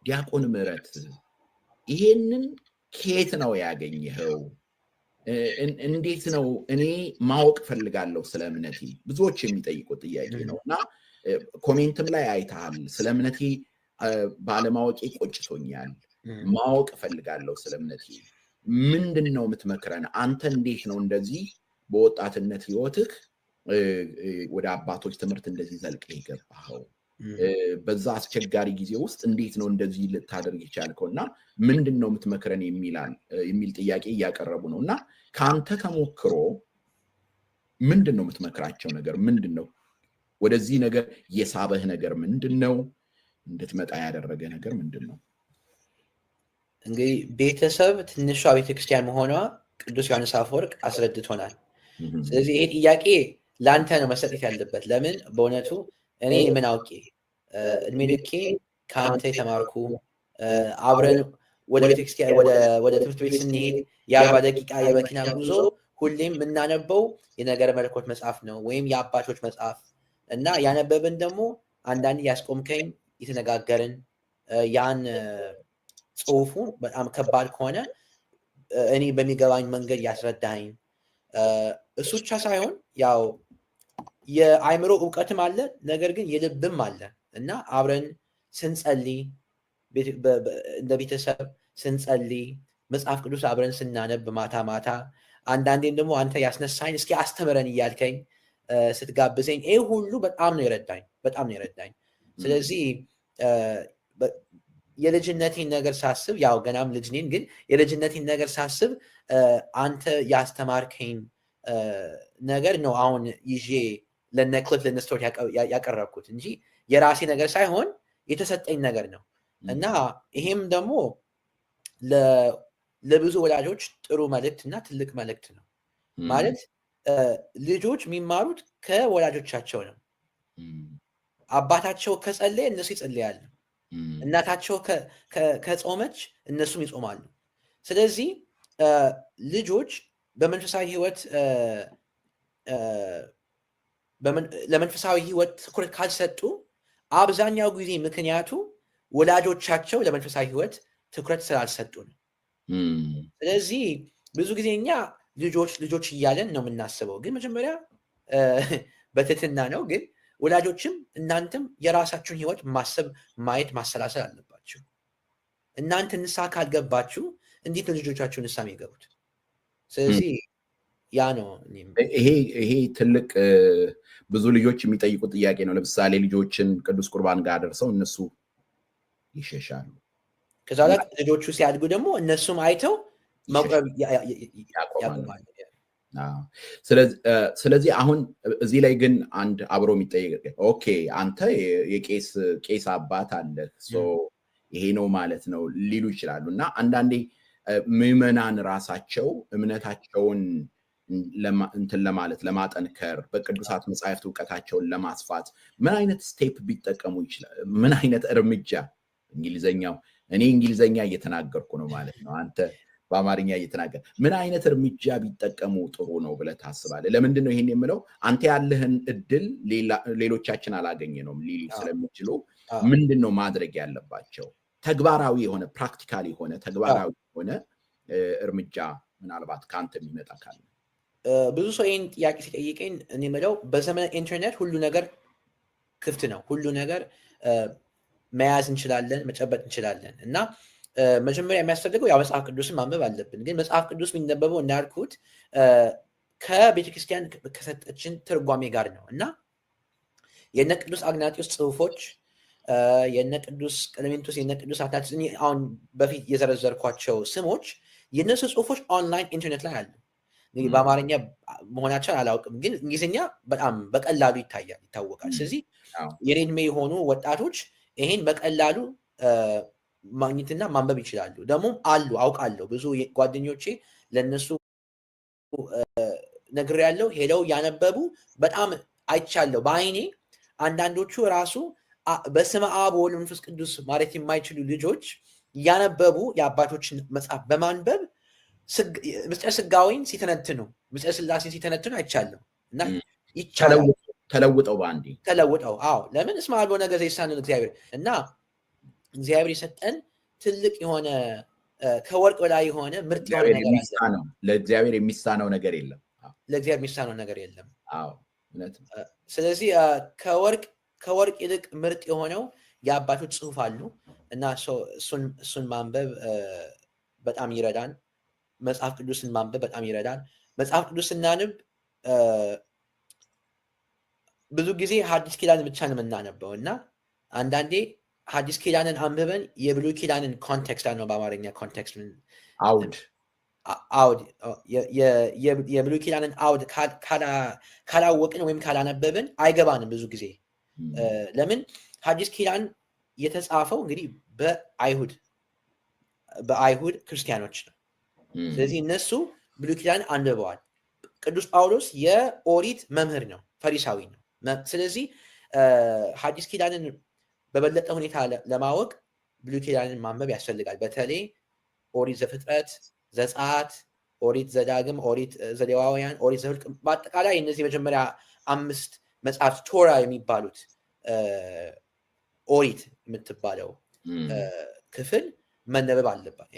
ዲያቆን ምህረት ይሄንን ከየት ነው ያገኘኸው? እንዴት ነው? እኔ ማወቅ ፈልጋለሁ ስለ እምነቴ። ብዙዎች የሚጠይቁት ጥያቄ ነው እና ኮሜንትም ላይ አይተሃል። ስለ እምነቴ ባለማወቄ ቆጭቶኛል፣ ማወቅ ፈልጋለሁ ስለ እምነቴ። ምንድን ነው የምትመክረን? አንተ እንዴት ነው እንደዚህ በወጣትነት ህይወትህ ወደ አባቶች ትምህርት እንደዚህ ዘልቀህ የገባኸው? በዛ አስቸጋሪ ጊዜ ውስጥ እንዴት ነው እንደዚህ ልታደርግ የቻልከው? እና ምንድን ነው የምትመክረን የሚል ጥያቄ እያቀረቡ ነው። እና ከአንተ ተሞክሮ ምንድን ነው የምትመክራቸው ነገር? ምንድን ነው ወደዚህ ነገር የሳበህ ነገር? ምንድን ነው እንድትመጣ ያደረገ ነገር ምንድን ነው? እንግዲህ ቤተሰብ ትንሿ ቤተክርስቲያን መሆኗ ቅዱስ ዮሐንስ አፈወርቅ አስረድቶናል። ስለዚህ ይሄ ጥያቄ ለአንተ ነው መሰጠት ያለበት። ለምን በእውነቱ እኔ ምን አውቄ እድሜ ልኬ ከአንተ የተማርኩ አብረን ወደ ቤተክርስቲያን ወደ ትምህርት ቤት ስንሄድ የ40 ደቂቃ የመኪና ጉዞ ሁሌም የምናነበው የነገረ መለኮት መጽሐፍ ነው ወይም የአባቶች መጽሐፍ እና ያነበብን ደግሞ አንዳንድ ያስቆምከኝ የተነጋገርን ያን ጽሁፉ በጣም ከባድ ከሆነ እኔ በሚገባኝ መንገድ ያስረዳኝ። እሱ ብቻ ሳይሆን ያው የአእምሮ እውቀትም አለ፣ ነገር ግን የልብም አለ እና አብረን ስንጸልይ እንደ ቤተሰብ ስንጸልይ መጽሐፍ ቅዱስ አብረን ስናነብ ማታ ማታ አንዳንዴም ደግሞ አንተ ያስነሳኝ እስኪ አስተምረን እያልከኝ ስትጋብዘኝ ይህ ሁሉ በጣም ነው የረዳኝ። ስለዚህ የልጅነቴን ነገር ሳስብ ያው ገናም ልጅ ነኝ፣ ግን የልጅነቴን ነገር ሳስብ አንተ ያስተማርከኝ ነገር ነው አሁን ይዤ ለነ ክሊፍ ለነ ስቶርት ያቀረብኩት እንጂ የራሴ ነገር ሳይሆን የተሰጠኝ ነገር ነው እና ይሄም ደግሞ ለብዙ ወላጆች ጥሩ መልእክት እና ትልቅ መልእክት ነው። ማለት ልጆች የሚማሩት ከወላጆቻቸው ነው። አባታቸው ከጸለየ እነሱ ይጸልያሉ። እናታቸው ከጾመች እነሱም ይጾማሉ። ስለዚህ ልጆች በመንፈሳዊ ህይወት ለመንፈሳዊ ህይወት ትኩረት ካልሰጡ አብዛኛው ጊዜ ምክንያቱ ወላጆቻቸው ለመንፈሳዊ ህይወት ትኩረት ስላልሰጡ ነው። ስለዚህ ብዙ ጊዜ እኛ ልጆች እያለን ነው የምናስበው፣ ግን መጀመሪያ በትህትና ነው። ግን ወላጆችም እናንተም የራሳችሁን ህይወት ማሰብ፣ ማየት፣ ማሰላሰል አለባችሁ። እናንተ ንስሐ ካልገባችሁ እንዴት ነው ልጆቻችሁ ንስሐ የሚገቡት? ስለዚህ ያ ነው። ይሄ ትልቅ ብዙ ልጆች የሚጠይቁት ጥያቄ ነው። ለምሳሌ ልጆችን ቅዱስ ቁርባን ጋር ደርሰው እነሱ ይሸሻሉ። ከዛ ላይ ልጆቹ ሲያድጉ ደግሞ እነሱም አይተው መቁረብ ያቆማሉ። ስለዚህ አሁን እዚህ ላይ ግን አንድ አብሮ የሚጠየቅ ኦኬ፣ አንተ የቄስ አባት አለህ ይሄ ነው ማለት ነው ሊሉ ይችላሉ። እና አንዳንዴ ምዕመናን ራሳቸው እምነታቸውን እንትን ለማለት ለማጠንከር በቅዱሳት መጻሕፍት እውቀታቸውን ለማስፋት ምን አይነት ስቴፕ ቢጠቀሙ ይችላል? ምን አይነት እርምጃ? እንግሊዘኛው እኔ እንግሊዘኛ እየተናገርኩ ነው ማለት ነው፣ አንተ በአማርኛ እየተናገር ምን አይነት እርምጃ ቢጠቀሙ ጥሩ ነው ብለህ ታስባለህ? ለምንድን ነው ይሄን የምለው? አንተ ያለህን እድል ሌሎቻችን አላገኘነውም ሊሉ ስለሚችሉ ምንድን ነው ማድረግ ያለባቸው? ተግባራዊ የሆነ ፕራክቲካል የሆነ ተግባራዊ የሆነ እርምጃ ምናልባት ከአንተ የሚመጣ ካለ። ብዙ ሰው ይህን ጥያቄ ሲጠይቀኝ እኔ የምለው በዘመነ ኢንተርኔት ሁሉ ነገር ክፍት ነው። ሁሉ ነገር መያዝ እንችላለን፣ መጨበጥ እንችላለን እና መጀመሪያ የሚያስፈልገው ያው መጽሐፍ ቅዱስን ማንበብ አለብን። ግን መጽሐፍ ቅዱስ የሚነበበው እንዳልኩት ከቤተክርስቲያን ከሰጠችን ትርጓሜ ጋር ነው እና የነ ቅዱስ አግናጢዮስ ጽሁፎች፣ የነ ቅዱስ ቀለሜንቶስ፣ የነ ቅዱስ አትናቴዎስ አሁን በፊት የዘረዘርኳቸው ስሞች የነሱ ጽሁፎች ኦንላይን ኢንተርኔት ላይ አሉ። እንግዲህ በአማርኛ መሆናቸውን አላውቅም፣ ግን እንግሊዝኛ በጣም በቀላሉ ይታወቃል። ስለዚህ የኔ ዕድሜ የሆኑ ወጣቶች ይሄን በቀላሉ ማግኘትና ማንበብ ይችላሉ። ደግሞ አውቃለሁ ብዙ ጓደኞቼ ለነሱ ነግሬያለሁ፣ ሄደው ያነበቡ በጣም አይቻለሁ በአይኔ። አንዳንዶቹ ራሱ በስመ አብ ወወልድ ወመንፈስ ቅዱስ ማለት የማይችሉ ልጆች ያነበቡ የአባቶችን መጽሐፍ በማንበብ ምስጢረ ሥጋዌን ሲተነትኑ፣ ምስጢረ ሥላሴን ሲተነትኑ አይቻለሁ እና ይቻላል። ተለውጠው በአንዴ ተለውጠው። አዎ ለምን እስመ አልቦ ነገር ዘይሳነው እግዚአብሔር እና እግዚአብሔር የሰጠን ትልቅ የሆነ ከወርቅ በላይ የሆነ ምርጥ የሆነ ነገር አለ። ለእግዚአብሔር የሚሳነው ነገር የለም። ለእግዚአብሔር የሚሳነው ነገር የለም። አዎ እውነት ነው። ስለዚህ ከወርቅ ይልቅ ምርጥ የሆነው የአባቶች ጽሑፍ አሉ እና እሱን ማንበብ በጣም ይረዳን። መጽሐፍ ቅዱስን ማንበብ በጣም ይረዳን። መጽሐፍ ቅዱስ ስናንብ ብዙ ጊዜ ሐዲስ ኪዳንን ብቻ ነው የምናነበው እና አንዳንዴ ሐዲስ ኪዳንን አንብበን የብሉይ ኪዳንን ኮንቴክስት ነው በአማርኛ ኮንቴክስት አውድ የብሉይ ኪዳንን አውድ ካላወቅን ወይም ካላነበብን አይገባንም ብዙ ጊዜ። ለምን ሐዲስ ኪዳን የተጻፈው እንግዲህ በአይሁድ ክርስቲያኖች ነው። ስለዚህ እነሱ ብሉይ ኪዳን አንብበዋል። ቅዱስ ጳውሎስ የኦሪት መምህር ነው፣ ፈሪሳዊ ነው። ስለዚህ ሐዲስ ኪዳንን በበለጠ ሁኔታ ለማወቅ ብሉይ ኪዳንን ማንበብ ያስፈልጋል። በተለይ ኦሪት ዘፍጥረት፣ ዘጸአት፣ ኦሪት ዘዳግም፣ ኦሪት ዘሌዋውያን፣ ኦሪት ዘኍልቍ በአጠቃላይ እነዚህ መጀመሪያ 5 መጽሐፍ ቶራ የሚባሉት ኦሪት የምትባለው ክፍል መነበብ አለባት።